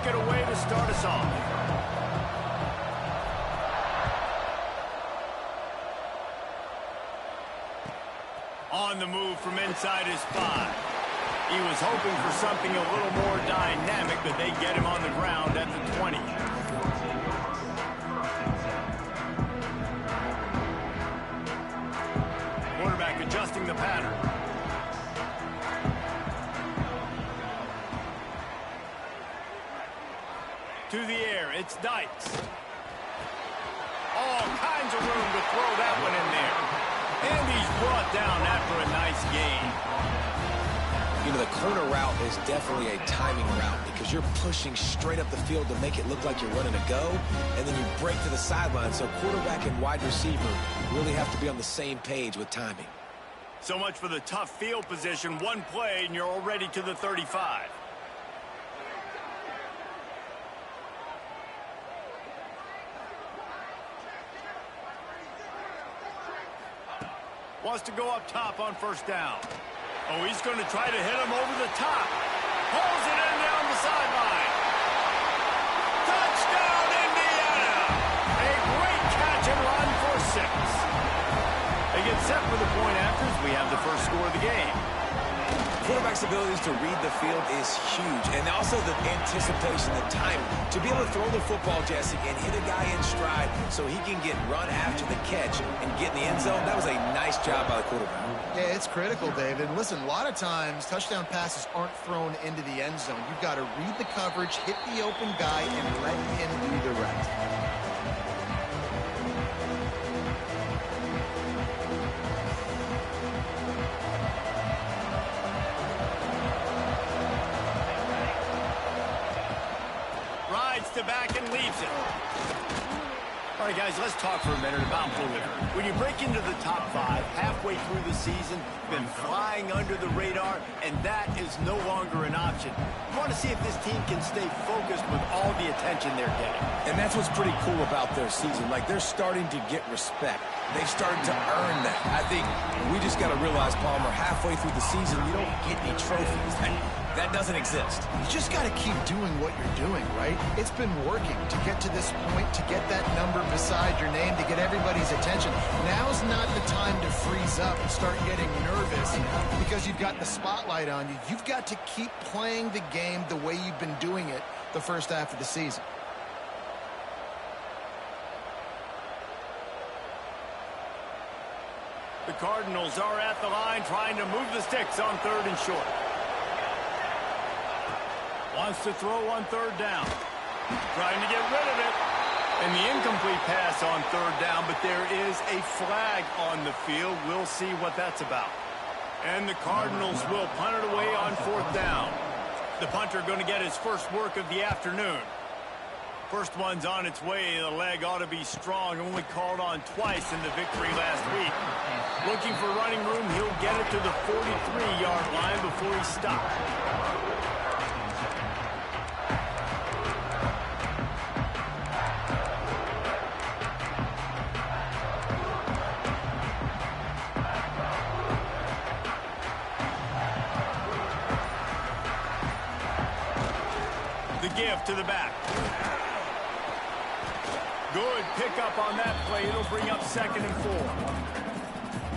kick it away to start us off. On the move from inside his 5. He was hoping for something a little more dynamic, but they get him on the ground at the 20. Quarterback adjusting the pattern. To the air, it's Dykes. All kinds of room to throw that one in there. And he's brought down after a nice gain. You know, the corner route is definitely a timing route because you're pushing straight up the field to make it look like you're running a go, and then you break to the sideline. So quarterback and wide receiver really have to be on the same page with timing. So much for the tough field position. One play, and you're already to the 35. Wants to go up top on first down. Oh, he's going to try to hit him over the top. Pulls it in down the sideline. Touchdown, Indiana! A great catch and run for 6. They get set for the point after as we have the first score of the game. Quarterback's abilities to read the field is huge, and also the anticipation, the timing. To be able to throw the football, Jesse, and hit a guy in stride so he can get run after the catch and get in the end zone, that was a nice job by the quarterback. Yeah, it's critical, David. Listen, a lot of times touchdown passes aren't thrown into the end zone. You've got to read the coverage, hit the open guy, and let him do the rest. To back and leaves it. All right, guys, let's talk for a minute about Lville. When you break into the top 5 halfway through the season, been flying under the radar, and that is no longer an option. You want to see if this team can stay focused with all the attention they're getting. And that's what's pretty cool about their season. Like, they're starting to get respect. They've started to earn that. I think we just got to realize, Palmer, halfway through the season, you don't get any trophies. That doesn't exist. You just got to keep doing what you're doing, right? It's been working to get to this point, to get that number beside your name, to get everybody's attention. Now's not the time to freeze up and start getting nervous because you've got the spotlight on you. You've got to keep playing the game the way you've been doing it the first half of the season. The Cardinals are at the line trying to move the sticks on 3rd and short. Wants to throw on 3rd down. Trying to get rid of it. And the incomplete pass on 3rd down, but there is a flag on the field. We'll see what that's about. And the Cardinals will punt it away on 4th down. The punter going to get his first work of the afternoon. First one's on its way. The leg ought to be strong. Only called on twice in the victory last week. Looking for running room. He'll get it to the 43-yard line before he stops. Give to the back. Good pickup on that play. It'll bring up 2nd and 4.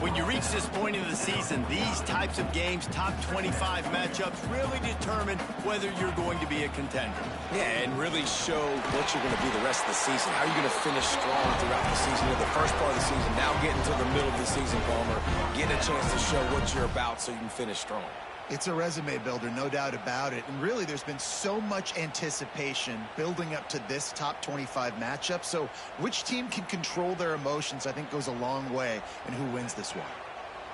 When you reach this point in the season, these types of games, top 25 matchups, really determine whether you're going to be a contender. Yeah, and really show what you're going to be the rest of the season. How are you going to finish strong throughout the season? In the first part of the season, now getting to the middle of the season, Palmer, getting a chance to show what you're about so you can finish strong. It's a resume builder, no doubt about it. And really, there's been so much anticipation building up to this top 25 matchup. So which team can control their emotions, I think, goes a long way in who wins this one.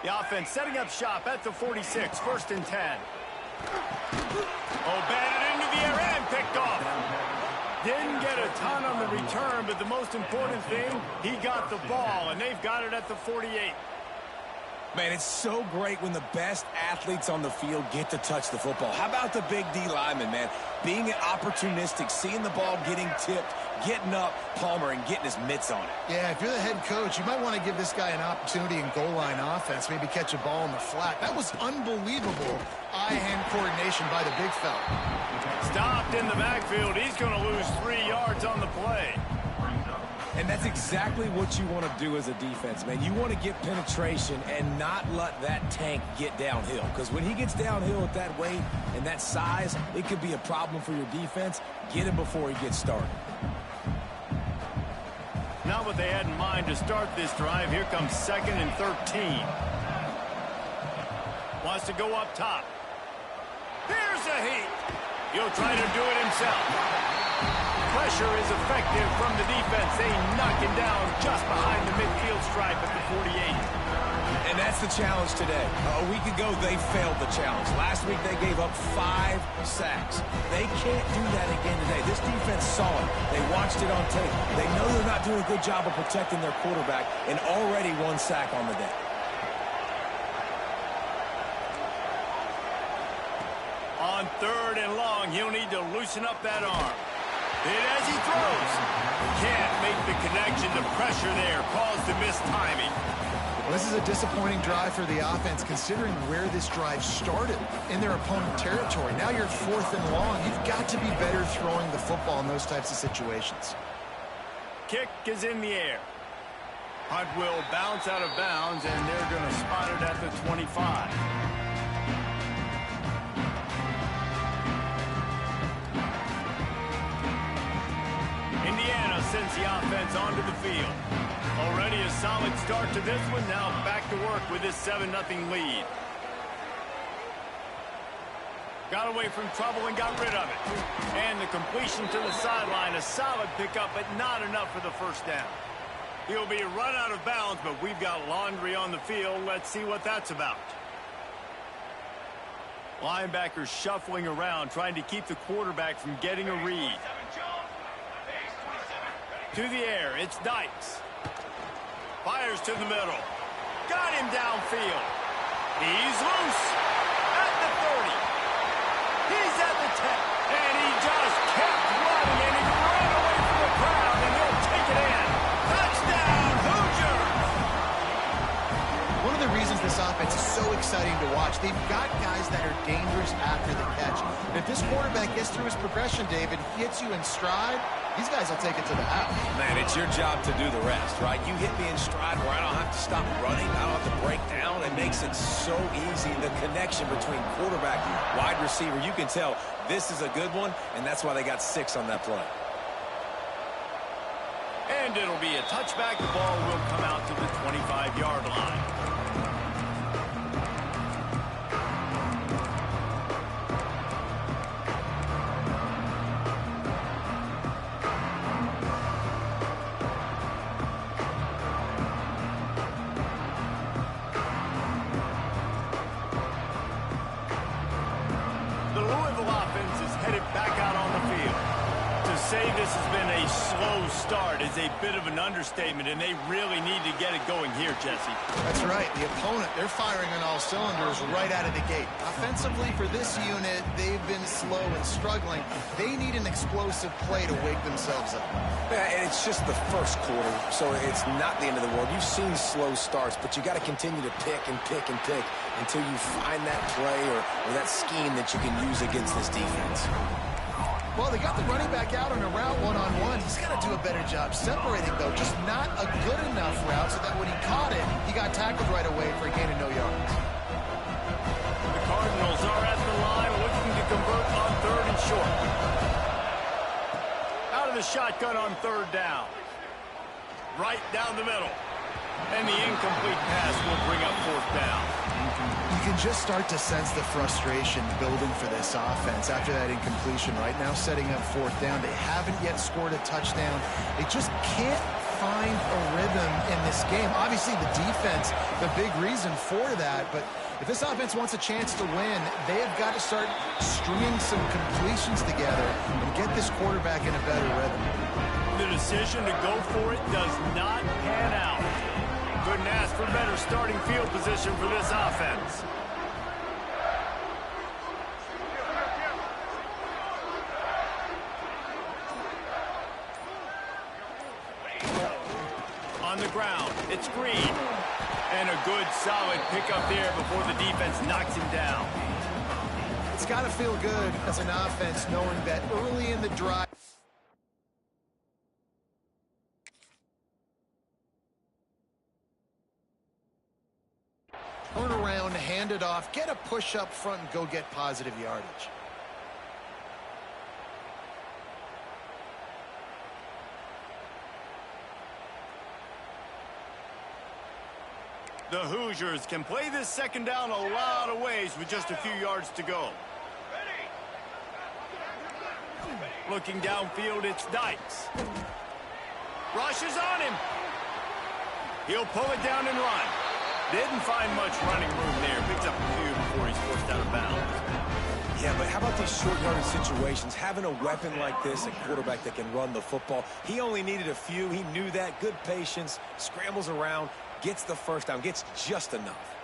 The offense setting up shop at the 46, 1st and 10. Oh, batted into the air and picked off. Didn't get a ton on the return, but the most important thing, he got the ball, and they've got it at the 48. Man, it's so great when the best athletes on the field get to touch the football. How about the big D lineman, man? Being opportunistic, seeing the ball getting tipped, getting up, Palmer, and getting his mitts on it. Yeah, if you're the head coach, you might want to give this guy an opportunity in goal line offense, maybe catch a ball in the flat. That was unbelievable eye-hand coordination by the big fella. Stopped in the backfield. He's going to lose 3 yards on the play. And that's exactly what you want to do as a defense, man. You want to get penetration and not let that tank get downhill. Because when he gets downhill at that weight and that size, it could be a problem for your defense. Get him before he gets started. Not what they had in mind to start this drive. Here comes 2nd and 13. Wants to go up top. Here's a heat. He'll try to do it himself. Pressure is effective from the defense. They knock him down just behind the midfield stripe at the 48. And that's the challenge today. A week ago, they failed the challenge. Last week, they gave up 5 sacks. They can't do that again today. This defense saw it. They watched it on tape. They know they're not doing a good job of protecting their quarterback, and already 1 sack on the day. On 3rd and long, he'll need to loosen up that arm. And as he throws, can't make the connection. The pressure there caused the missed timing. Well, this is a disappointing drive for the offense, considering where this drive started in their opponent territory. Now you're 4th and long. You've got to be better throwing the football in those types of situations. Kick is in the air. Punt will bounce out of bounds, and they're going to spot it at the 25. Indiana sends the offense onto the field. Already a solid start to this one. Now back to work with this 7-0 lead. Got away from trouble and got rid of it. And the completion to the sideline, a solid pickup, but not enough for the first down. He'll be run out of bounds, but we've got laundry on the field. Let's see what that's about. Linebackers shuffling around, trying to keep the quarterback from getting a read. To the air, it's Dykes. Fires to the middle. Got him downfield. He's loose at the 30. He's at the 10. And he just kept running, and he ran away from the crowd, and he'll take it in. Touchdown, Hoosiers! One of the reasons this offense is so exciting to watch, they've got guys that are dangerous after the catch. And if this quarterback gets through his progression, David, hits you in stride, these guys will take it to the house. Man, it's your job to do the rest, right? You hit me in stride where I don't have to stop running. I don't have to break down. It makes it so easy. The connection between quarterback and wide receiver, you can tell this is a good one, and that's why they got 6 on that play. And it'll be a touchback. The ball will come out to the 25-yard line. The Lville offense is headed back out on the field. To say this has been a slow start is a bit of an understatement, and they really need to get it going here, Jesse. That's right. The opponent, they're firing on all cylinders right out of the gate. Offensively, for this unit, they've been slow and struggling. They need an explosive play to wake themselves up. Yeah, and it's just the first quarter, so it's not the end of the world. You've seen slow starts, but you got to continue to pick and pick and pick until you find that play or that scheme that you can use against this defense. Well, they got the running back out on a route one-on-one. He's got to do a better job separating, though. Just not a good enough route so that when he caught it, he got tackled right away for a gain of no yards. The Cardinals are at the line looking to convert on 3rd and short. Out of the shotgun on 3rd down. Right down the middle. And the incomplete pass will bring up 4th down. You can just start to sense the frustration building for this offense after that incompletion. Right now, setting up 4th down. They haven't yet scored a touchdown. They just can't find a rhythm in this game. Obviously, the defense, the big reason for that. But if this offense wants a chance to win, they have got to start stringing some completions together and get this quarterback in a better rhythm. The decision to go for it does not pan out. Couldn't ask for better starting field position for this offense. On the ground, it's Green. And a good, solid pickup there before the defense knocks him down. It's got to feel good as an offense knowing that early in the drive. Turn around, hand it off, get a push up front, and go get positive yardage. The Hoosiers can play this second down a lot of ways with just a few yards to go. Looking downfield, it's Dykes. Rushes on him. He'll pull it down and run. Didn't find much running room there. Picks up a few before he's forced out of bounds. Yeah, but how about these short yardage situations? Having a weapon like this, a quarterback that can run the football, he only needed a few. He knew that. Good patience, scrambles around, gets the first down, gets just enough.